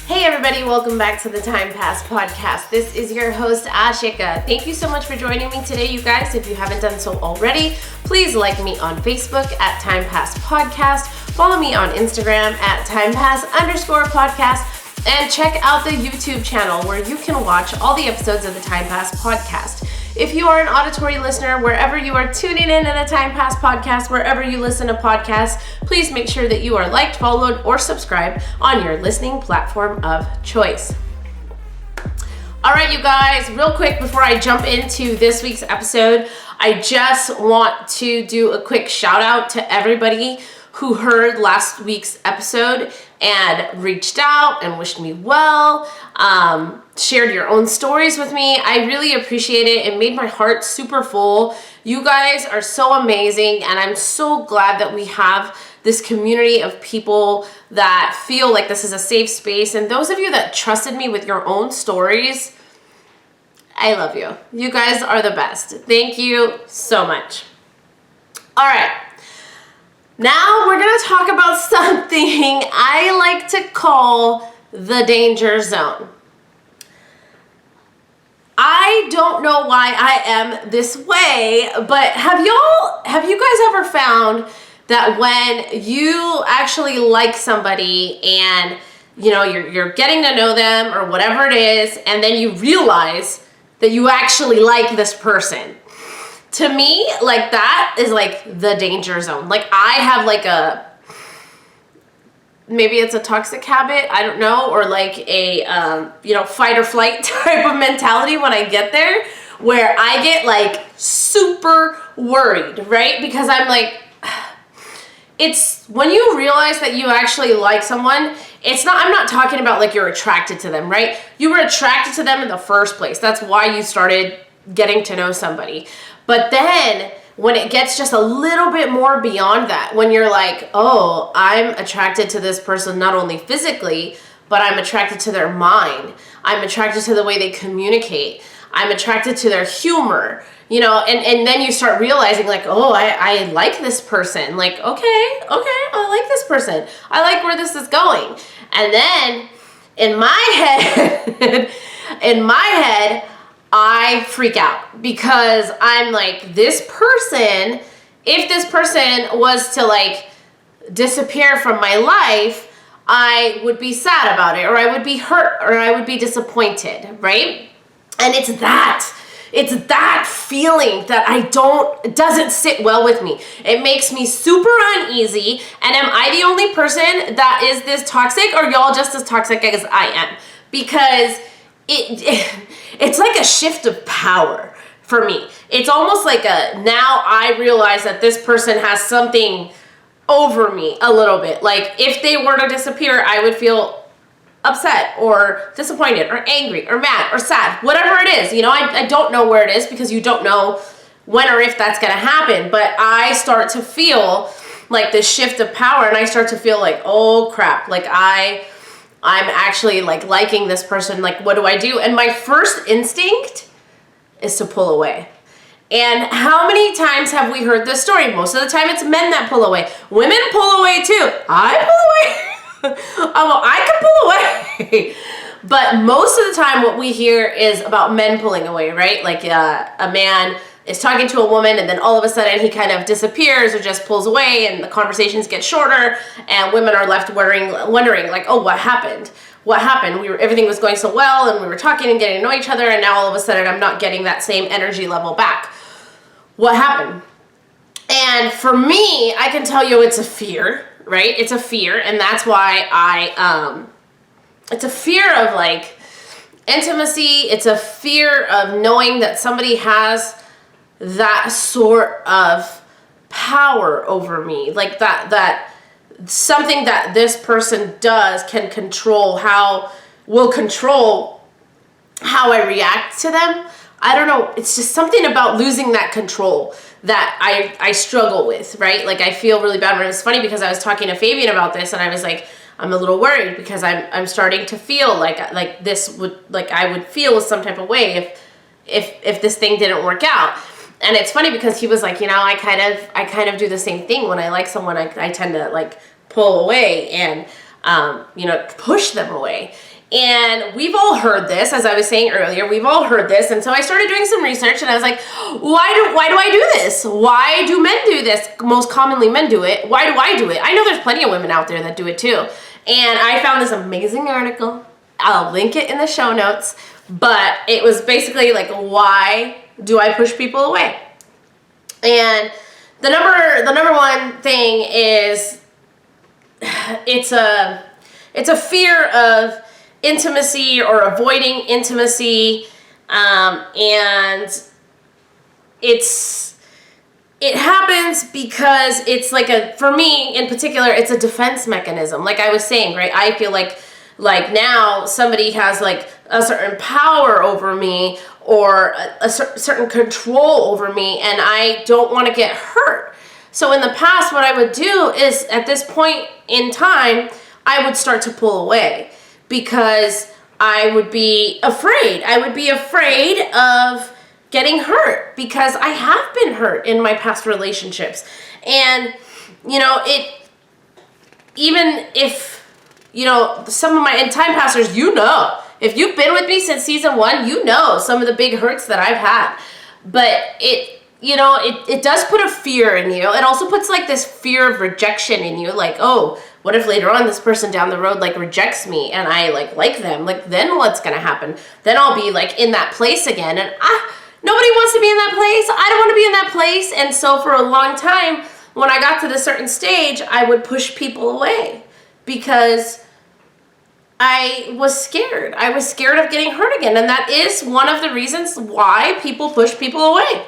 Hey everybody, welcome back to the Time Pass podcast. This is your host, Ashika. Thank you so much for joining me today, you guys. If you haven't done so already, please like me on Facebook at Time Pass Podcast. Follow me on Instagram at timepass_podcast. And check out the YouTube channel where you can watch all the episodes of the Time Pass podcast. If you are an auditory listener, wherever you are tuning in the Time Pass podcast, wherever you listen to podcasts, please make sure that you are liked, followed, or subscribed on your listening platform of choice. All right, you guys, real quick before I jump into this week's episode, I just want to do a quick shout out to everybody who heard last week's episode and reached out and wished me well, shared your own stories with me. I really appreciate it. It made my heart super full. You guys are so amazing, and I'm so glad that we have this community of people that feel like this is a safe space. And those of you that trusted me with your own stories, I love you. You guys are the best. Thank you so much. All right. Now we're going to talk about something I like to call the danger zone. I don't know why I am this way, but have you guys ever found that when you actually like somebody and you're getting to know them or whatever it is, and then you realize that you actually like this person? To me, like, that is like the danger zone. Like, I have like maybe it's a toxic habit, I don't know, or like a, fight or flight type of mentality when I get there, where I get like super worried, right? Because I'm like, it's when you realize that you actually like someone, I'm not talking about like you're attracted to them, right? You were attracted to them in the first place. That's why you started getting to know somebody. But then when it gets just a little bit more beyond that, when you're like, oh, I'm attracted to this person not only physically, but I'm attracted to their mind. I'm attracted to the way they communicate. I'm attracted to their humor, and then you start realizing like, oh, I like this person. Like, okay, I like this person. I like where this is going. And then in my head, I freak out because I'm like, this person, if this person was to like disappear from my life, I would be sad about it, or I would be hurt, or I would be disappointed, right? And it's that feeling that it doesn't sit well with me. It makes me super uneasy. And am I the only person that is this toxic, or y'all just as toxic as I am? Because it's like a shift of power for me. It's almost like now I realize that this person has something over me a little bit. Like, if they were to disappear, I would feel upset or disappointed or angry or mad or sad, whatever it is. I don't know where it is, because you don't know when or if that's going to happen. But I start to feel like this shift of power, and I start to feel like, oh crap, like I'm actually like liking this person. Like, what do I do? And my first instinct is to pull away. And how many times have we heard this story? Most of the time it's men that pull away. Women pull away too. I pull away. I can pull away. But most of the time what we hear is about men pulling away, right? Like a man is talking to a woman, and then all of a sudden he kind of disappears or just pulls away, and the conversations get shorter, and women are left wondering like, oh, what happened? What happened? Everything was going so well, and we were talking and getting to know each other, and now all of a sudden I'm not getting that same energy level back. What happened? And for me, I can tell you it's a fear, right? It's a fear, and that's why it's a fear of like intimacy. It's a fear of knowing that somebody has that sort of power over me, like that something that this person does will control how I react to them. I don't know. It's just something about losing that control that I struggle with, right? Like, I feel really bad. But it's funny because I was talking to Fabian about this, and I was like, I'm a little worried because I'm starting to feel like this would, like, I would feel some type of way if this thing didn't work out. And it's funny because he was like, I kind of do the same thing when I like someone. I tend to like pull away and push them away. And we've all heard this, as I was saying earlier, we've all heard this. And so I started doing some research and I was like, why do I do this? Why do men do this? Most commonly men do it. Why do I do it? I know there's plenty of women out there that do it too. And I found this amazing article. I'll link it in the show notes. But it was basically like, why do I push people away? And the number one thing is it's a fear of intimacy or avoiding intimacy, and it happens because it's like for me in particular, it's a defense mechanism. Like I was saying, right? I feel like now somebody has like a certain power over me or a certain control over me, and I don't want to get hurt. So in the past, what I would do is at this point in time, I would start to pull away because I would be afraid. I would be afraid of getting hurt because I have been hurt in my past relationships. And, even if, some of my time passers, if you've been with me since season 1, some of the big hurts that I've had. But it does put a fear in you. It also puts like this fear of rejection in you. Like, oh, what if later on this person down the road like rejects me and I like them? Like, then what's gonna happen? Then I'll be like in that place again, and nobody wants to be in that place. I don't want to be in that place. And so for a long time, when I got to this certain stage, I would push people away because I was scared. I was scared of getting hurt again. And that is one of the reasons why people push people away.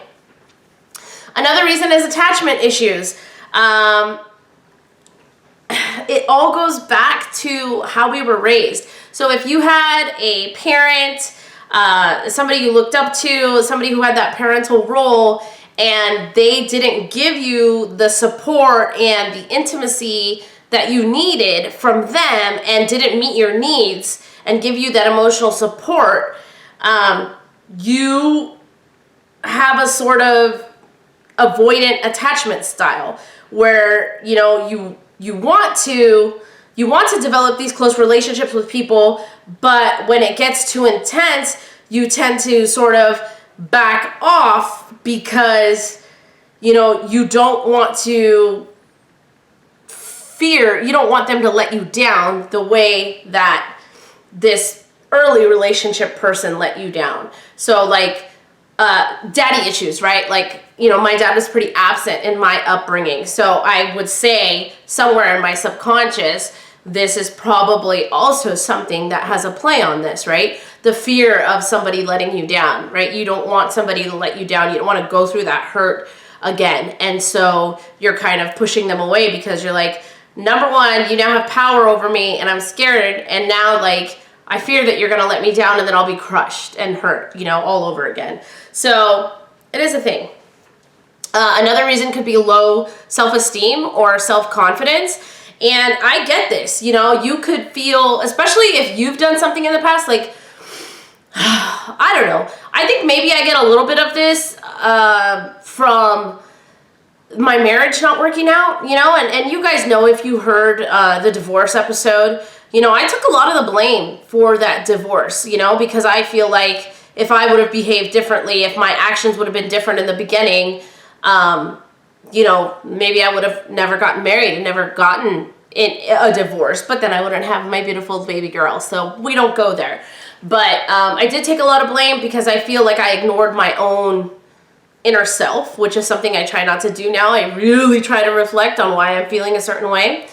Another reason is attachment issues. It all goes back to how we were raised. So if you had a parent, somebody you looked up to, somebody who had that parental role, and they didn't give you the support and the intimacy that you needed from them and didn't meet your needs and give you that emotional support, you have a sort of avoidant attachment style where you want to develop these close relationships with people, but when it gets too intense, you tend to sort of back off because you don't want them to let you down the way that this early relationship person let you down. So like daddy issues, right? Like, my dad was pretty absent in my upbringing. So I would say somewhere in my subconscious, this is probably also something that has a play on this, right? The fear of somebody letting you down, right? You don't want somebody to let you down. You don't want to go through that hurt again. And so you're kind of pushing them away because you're like, number one, you now have power over me and I'm scared. And now like, I fear that you're going to let me down and then I'll be crushed and hurt, all over again. So it is a thing. Another reason could be low self-esteem or self-confidence. And I get this, you could feel, especially if you've done something in the past, like, I don't know. I think maybe I get a little bit of this from my marriage not working out, and you guys know if you heard the divorce episode, I took a lot of the blame for that divorce, because I feel like if I would have behaved differently, if my actions would have been different in the beginning, maybe I would have never gotten married and never gotten in a divorce, but then I wouldn't have my beautiful baby girl. So we don't go there. But I did take a lot of blame because I feel like I ignored my own inner self, which is something I try not to do now. I really try to reflect on why I'm feeling a certain way.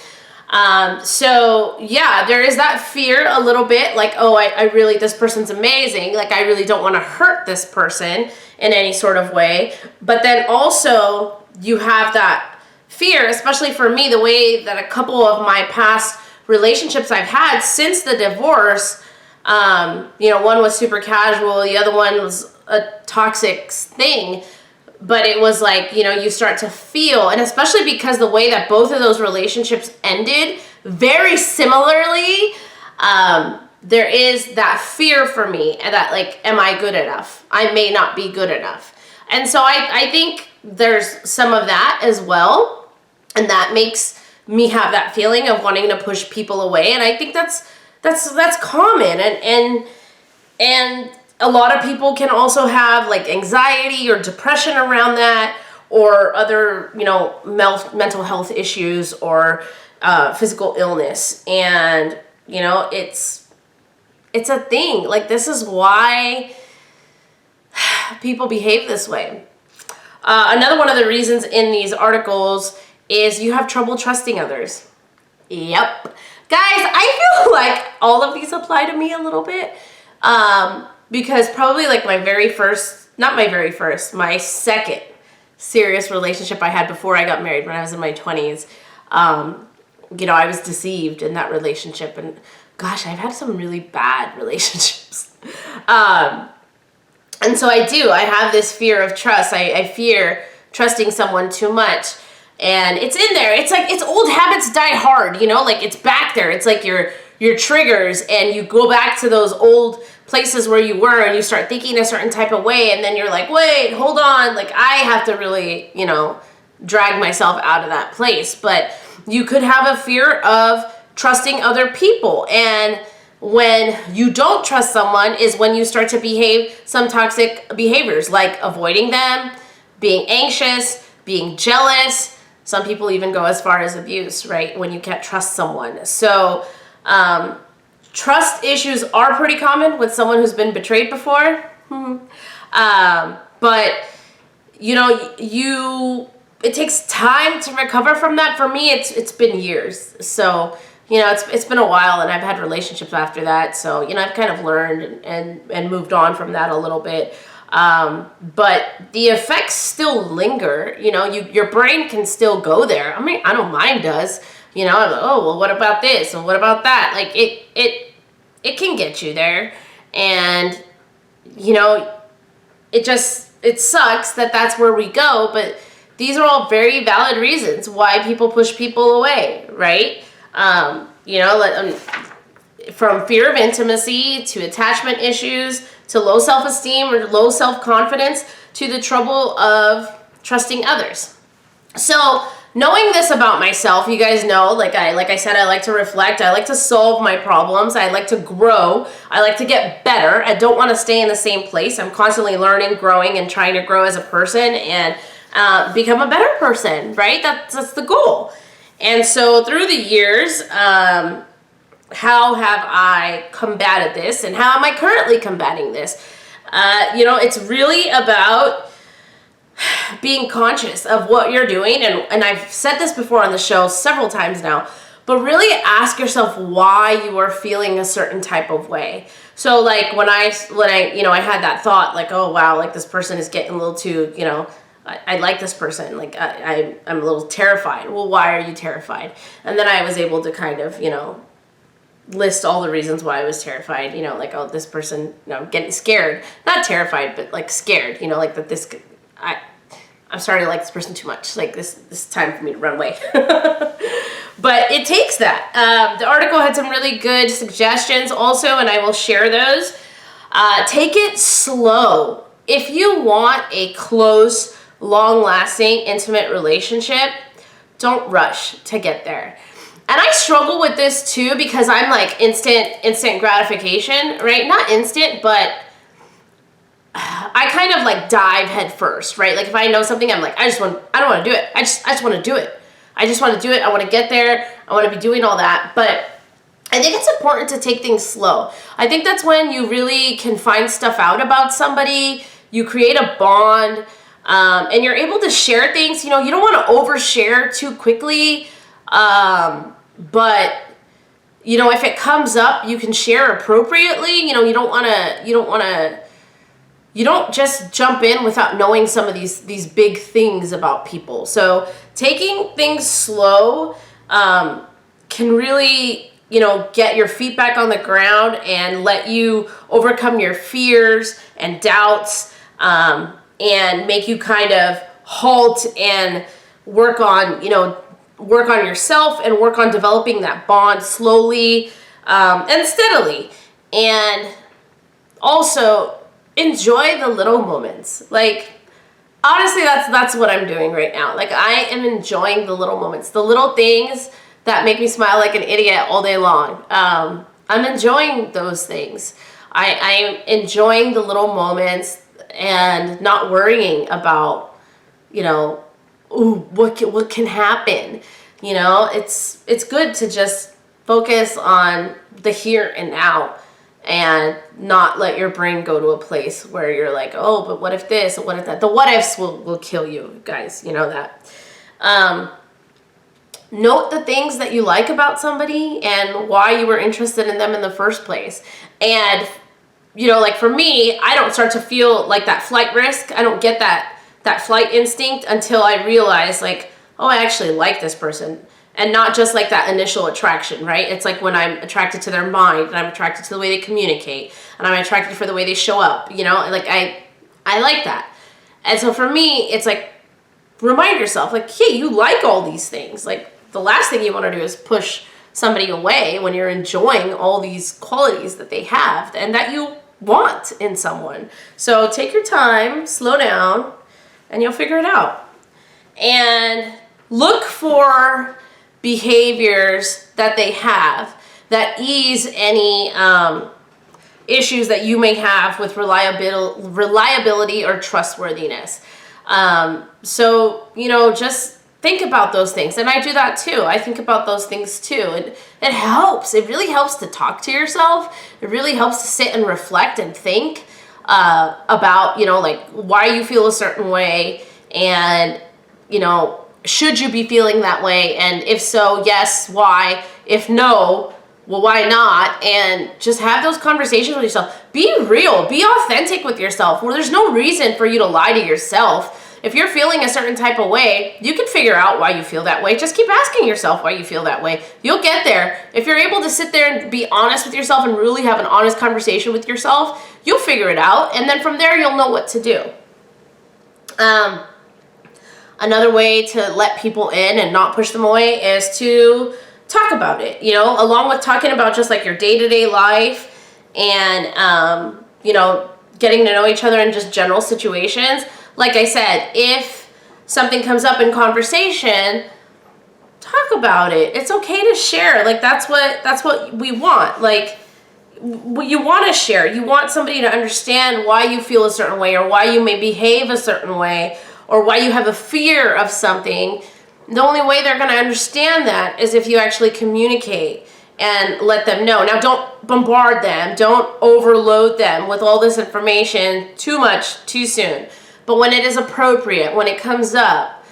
So yeah, there is that fear a little bit, like, oh, I really, this person's amazing. Like, I really don't want to hurt this person in any sort of way. But then also you have that fear, especially for me, the way that a couple of my past relationships I've had since the divorce, one was super casual, the other one was a toxic thing. But it was like, you start to feel, and especially because the way that both of those relationships ended very similarly, there is that fear for me and that like, am I good enough? I may not be good enough. And so I think there's some of that as well. And that makes me have that feeling of wanting to push people away. And I think that's that's common, and a lot of people can also have like anxiety or depression around that, or other, you know, mental health issues, or physical illness. And, you know, it's a thing. Like, this is why people behave this way. Another one of the reasons in these articles is you have trouble trusting others. Yep. Guys, I feel like all of these apply to me a little bit. Because probably like my second serious relationship I had before I got married, when I was in my 20s, you know, I was deceived in that relationship. And gosh, I've had some really bad relationships. And so I have this fear of trust. I fear trusting someone too much. And it's in there. It's like, it's old habits die hard, you know, like it's back there. It's like your triggers, and you go back to those old places where you were, and you start thinking a certain type of way. And then you're like, wait, hold on. Like, I have to really, you know, drag myself out of that place. But you could have a fear of trusting other people. And when you don't trust someone is when you start to behave some toxic behaviors, like avoiding them, being anxious, being jealous. Some people even go as far as abuse, right? When you can't trust someone. So trust issues are pretty common with someone who's been betrayed before. But, you know, it takes time to recover from that. For me, it's been years. So, you know, it's been a while, and I've had relationships after that. So, you know, I've kind of learned and moved on from that a little bit. But the effects still linger. You know, your brain can still go there. I mean, I know mine does. You know, I'm like, oh, well, what about this? And what about that? Like, it can get you there. And, you know, it sucks that that's where we go. But these are all very valid reasons why people push people away, right? You know, from fear of intimacy to attachment issues to low self-esteem or low self-confidence to the trouble of trusting others. So knowing this about myself, you guys know, like I said, I like to reflect. I like to solve my problems. I like to grow. I like to get better. I don't want to stay in the same place. I'm constantly learning, growing, and trying to grow as a person and become a better person, right? That's the goal. And so through the years, how have I combated this, and how am I currently combating this? You know, it's really about being conscious of what you're doing. And I've said this before on the show several times now, but really ask yourself why you are feeling a certain type of way. So like when I you know, I had that thought like, oh wow, like this person is getting a little too, you know, I like this person, like I'm a little terrified. Well, why are you terrified? And then I was able to kind of, you know, list all the reasons why I was terrified, you know, like, oh, this person, you know, getting scared, not terrified, but like scared, you know, like that this, I'm starting to like this person too much, like this is time for me to run away. But it takes that. The article had some really good suggestions also, and I will share those. Take it slow. If you want a close, long-lasting, intimate relationship, don't rush to get there. And I struggle with this too, because I'm like instant gratification, right? Not instant, but I kind of like dive head first, right? Like if I know something, I'm like, I don't want to do it. I just want to do it. I just want to do it. I want to get there. I want to be doing all that. But I think it's important to take things slow. I think that's when you really can find stuff out about somebody. You create a bond, and you're able to share things. You know, you don't want to overshare too quickly. But you know, if it comes up, you can share appropriately. You know, you don't just jump in without knowing some of these big things about people. So taking things slow, can really, you know, get your feet back on the ground and let you overcome your fears and doubts, and make you kind of halt and work on yourself and work on developing that bond slowly, and steadily. And also enjoy the little moments. Like, honestly, that's what I'm doing right now. Like, I am enjoying the little moments, the little things that make me smile like an idiot all day long. I'm enjoying those things. I'm enjoying the little moments and not worrying about, ooh, what can happen. It's good to just focus on the here and now and not let your brain go to a place where you're like, oh, but what if this, or what if that? The what ifs will kill you, guys. You know that. Note the things that you like about somebody and why you were interested in them in the first place. And, like for me, I don't start to feel like that flight risk. I don't get that flight instinct until I realize like, oh, I actually like this person. And not just like that initial attraction, right? It's like when I'm attracted to their mind and I'm attracted to the way they communicate and I'm attracted for the way they show up, like I like that. And so for me, it's like, remind yourself like, hey, you like all these things. Like the last thing you want to do is push somebody away when you're enjoying all these qualities that they have and that you want in someone. So take your time, slow down, and you'll figure it out. And look for behaviors that they have that ease any issues that you may have with reliability or trustworthiness. So, just think about those things. And I do that too. I think about those things too. It helps. It really helps to talk to yourself. It really helps to sit and reflect and think about, like why you feel a certain way and, should you be feeling that way? And if so, yes, why? If no, well, why not? And just have those conversations with yourself. Be real. Be authentic with yourself. Well, there's no reason for you to lie to yourself. If you're feeling a certain type of way, you can figure out why you feel that way. Just keep asking yourself why you feel that way. You'll get there. If you're able to sit there and be honest with yourself and really have an honest conversation with yourself, you'll figure it out. And then from there, you'll know what to do. Another way to let people in and not push them away is to talk about it, along with talking about just like your day-to-day life and, getting to know each other in just general situations. Like I said, if something comes up in conversation, talk about it. It's okay to share. Like that's what we want. Like you want to share. You want somebody to understand why you feel a certain way or why you may behave a certain way or why you have a fear of something. The only way they're going to understand that is if you actually communicate and let them know. Now, don't bombard them. Don't overload them with all this information too much, too soon. But when it is appropriate, when it comes up,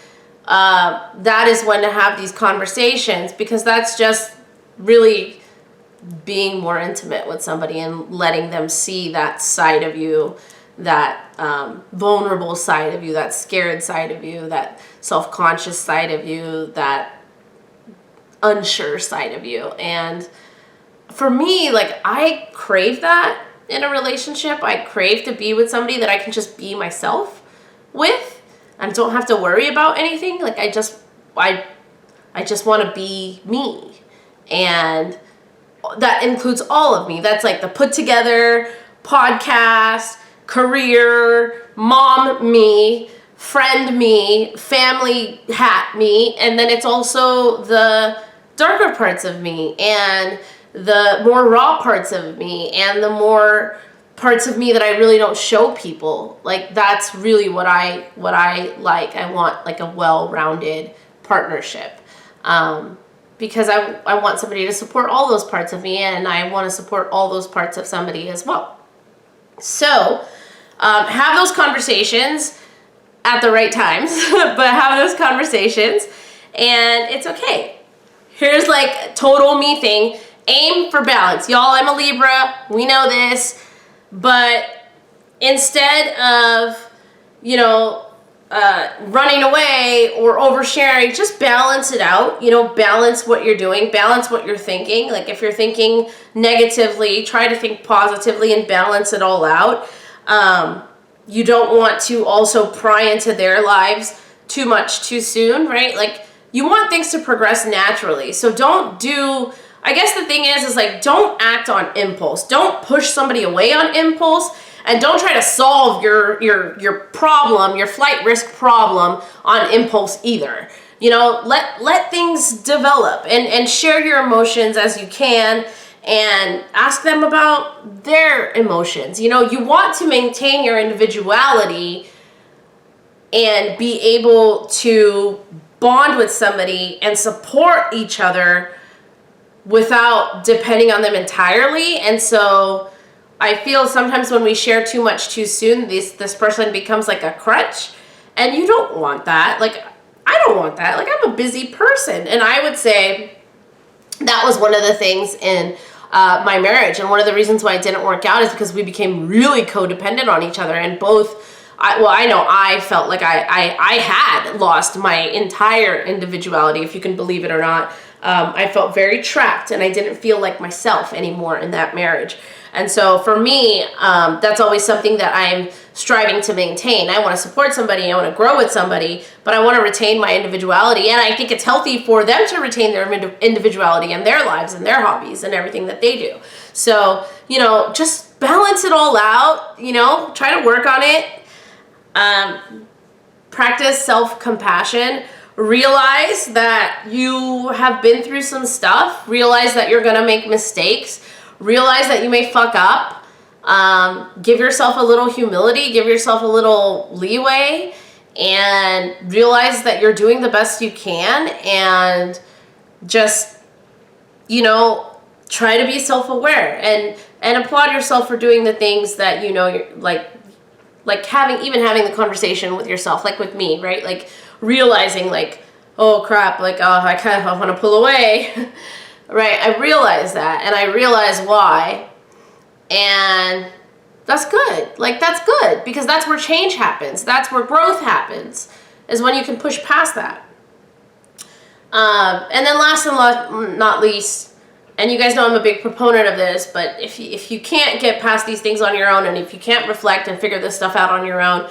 that is when to have these conversations, because that's just really being more intimate with somebody and letting them see that side of you, that vulnerable side of you, that scared side of you, that self-conscious side of you, that unsure side of you. And for me, like I crave that in a relationship. I crave to be with somebody that I can just be myself with and don't have to worry about anything. Like I just want to be me. And that includes all of me. That's like the put together podcast, career, mom me, friend me, family hat me, and then it's also the darker parts of me and the more raw parts of me and the more parts of me that I really don't show people. Like that's really what I like. I want like a well-rounded partnership. Because I want somebody to support all those parts of me, and I want to support all those parts of somebody as well. So have those conversations at the right times, but have those conversations, and it's okay. Here's like total me thing. Aim for balance. Y'all, I'm a Libra. We know this. But instead of, running away or oversharing, just balance it out. Balance what you're doing, balance what you're thinking. Like if you're thinking negatively, try to think positively and balance it all out. You don't want to also pry into their lives too much too soon, right? Like you want things to progress naturally. So I guess the thing is like, don't act on impulse. Don't push somebody away on impulse. And don't try to solve your problem, your flight risk problem on impulse either. Let things develop and share your emotions as you can and ask them about their emotions. You want to maintain your individuality and be able to bond with somebody and support each other without depending on them entirely. And so I feel sometimes when we share too much too soon, this person becomes like a crutch, and you don't want that. Like, I don't want that. Like, I'm a busy person. And I would say that was one of the things in my marriage, and one of the reasons why it didn't work out is because we became really codependent on each other, and I know I felt like I had lost my entire individuality, if you can believe it or not. I felt very trapped, and I didn't feel like myself anymore in that marriage. And so for me, that's always something that I'm striving to maintain. I want to support somebody, I want to grow with somebody, but I want to retain my individuality. And I think it's healthy for them to retain their individuality in their lives and their hobbies and everything that they do. So, just balance it all out, try to work on it. Practice self-compassion. Realize that you have been through some stuff. Realize that you're going to make mistakes. Realize that you may fuck up. Give yourself a little humility. Give yourself a little leeway. And realize that you're doing the best you can. And just, try to be self-aware. And applaud yourself for doing the things that you're like having the conversation with yourself, like with me, right? Like realizing like, oh crap, like, I kind of want to pull away, right? I realize that, and I realize why, and that's good. Like, that's good, because that's where change happens. That's where growth happens, is when you can push past that. And then last and not least, and you guys know I'm a big proponent of this, but if you can't get past these things on your own, and if you can't reflect and figure this stuff out on your own,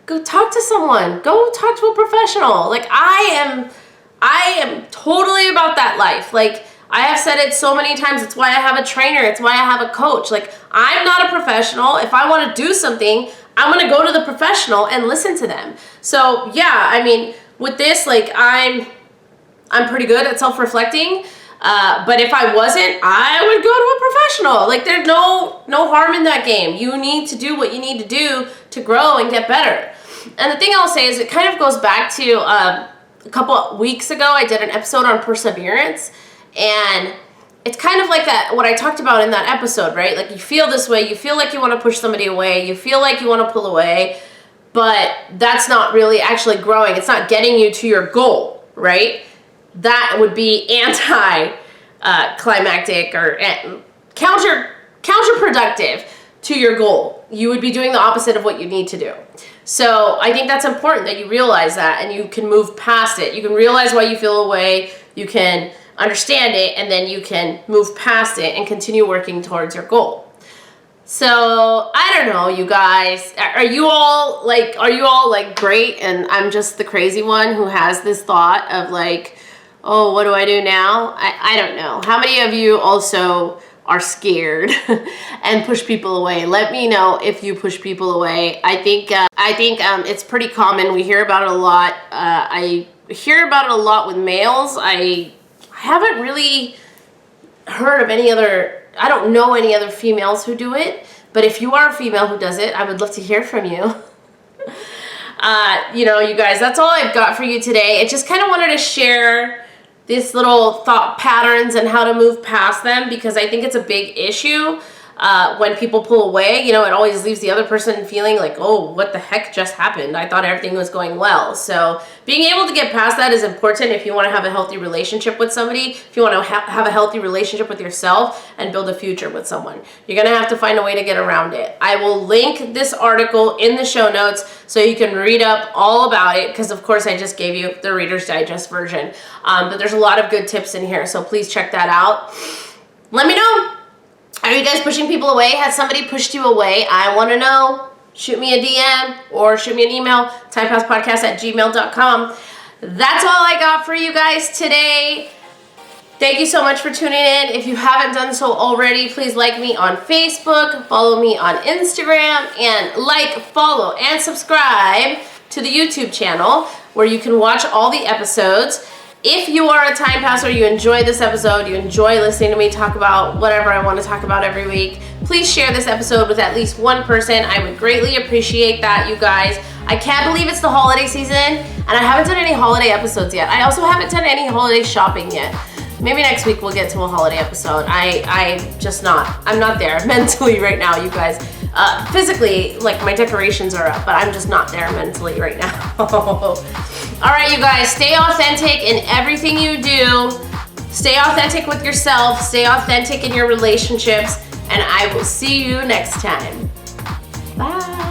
go talk to someone. Go talk to a professional. Like, I am totally about that life. Like, I have said it so many times. It's why I have a trainer. It's why I have a coach. Like, I'm not a professional. If I want to do something, I'm going to go to the professional and listen to them. So yeah, I mean, with this, like, I'm pretty good at self-reflecting. But if I wasn't, I would go to a professional. Like, there's no harm in that game. You need to do what you need to do to grow and get better. And the thing I'll say is, it kind of goes back to a couple weeks ago, I did an episode on perseverance, and it's kind of like that, what I talked about in that episode, right? Like, you feel this way, you feel like you want to push somebody away, you feel like you want to pull away, but that's not really actually growing. It's not getting you to your goal, right? That would be climactic or counterproductive to your goal. You would be doing the opposite of what you need to do. So I think that's important that you realize that, and you can move past it. You can realize why you feel away, you can understand it, and then you can move past it and continue working towards your goal. So I don't know, you guys, are you all like great, and I'm just the crazy one who has this thought of like, oh, what do I do now? I don't know. How many of you also are scared and push people away? Let me know if you push people away. I think it's pretty common. We hear about it a lot. I hear about it a lot with males. I haven't really heard of any other, I don't know any other females who do it, but if you are a female who does it, I would love to hear from you. You guys, that's all I've got for you today. I just kind of wanted to share these little thought patterns and how to move past them, because I think it's a big issue. When people pull away, it always leaves the other person feeling like, oh, what the heck just happened? I thought everything was going well. So being able to get past that is important if you want to have a healthy relationship with somebody, if you want to have a healthy relationship with yourself and build a future with someone. You're going to have to find a way to get around it. I will link this article in the show notes so you can read up all about it, because of course I just gave you the Reader's Digest version. But there's a lot of good tips in here, so please check that out. Let me know. Are you guys pushing people away? Has somebody pushed you away? I want to know. Shoot me a DM or shoot me an email, timepasspodcast@gmail.com. That's all I got for you guys today. Thank you so much for tuning in. If you haven't done so already, please like me on Facebook, follow me on Instagram, and follow, and subscribe to the YouTube channel where you can watch all the episodes. If you are a time passer, you enjoy this episode, you enjoy listening to me talk about whatever I want to talk about every week, please share this episode with at least one person. I would greatly appreciate that, you guys. I can't believe it's the holiday season, and I haven't done any holiday episodes yet. I also haven't done any holiday shopping yet. Maybe next week we'll get to a holiday episode. I'm not there mentally right now, you guys. Physically, like, my decorations are up, but I'm just not there mentally right now. All right, you guys, stay authentic in everything you do. Stay authentic with yourself. Stay authentic in your relationships. And I will see you next time. Bye.